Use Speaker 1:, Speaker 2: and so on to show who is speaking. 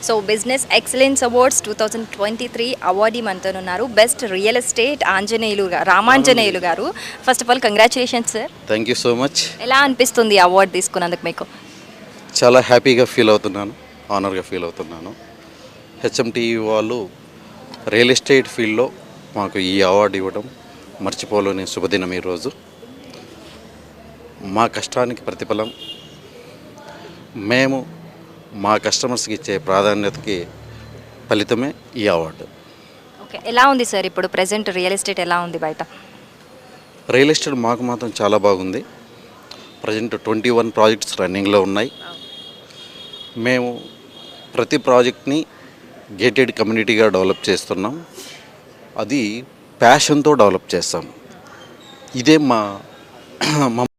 Speaker 1: So business excellence awards 2023 awardee మనతో ఉన్నారు. Best real estate Ramanjaneyulu గారు. First of all congratulations sir.
Speaker 2: Thank you so much.
Speaker 1: ఎలా అనిపిస్తుంది award తీసుకున్నందుకు మీకు?
Speaker 2: చాలా హ్యాపీగా ఫీల్ అవుతున్నాను, ఆనర్గా ఫీల్ అవుతున్నాను. హెచ్ఎంటీఈ వాళ్ళు రియల్ ఎస్టేట్ ఫీల్డ్లో మాకు ఈ అవార్డు ఇవ్వడం మర్చిపోలేని శుభదినం ఈరోజు. మా కష్టానికి ప్రతిఫలం, మేము మా కస్టమర్స్కి ఇచ్చే ప్రాధాన్యతకి ఫలితమే ఈ అవార్డు.
Speaker 1: ఓకే, ఎలా ఉంది సార్ ఇప్పుడు ప్రెసెంట్ రియల్ ఎస్టేట్ ఎలా ఉంది బయట?
Speaker 2: రియల్ ఎస్టేట్ మాకు మాత్రం చాలా బాగుంది. ప్రజెంట్ 21 ప్రాజెక్ట్స్ రన్నింగ్లో ఉన్నాయి. మేము ప్రతి ప్రాజెక్ట్ని గేటెడ్ కమ్యూనిటీగా డెవలప్ చేస్తున్నాం. అది ప్యాషన్తో డెవలప్ చేస్తాం. ఇదే మా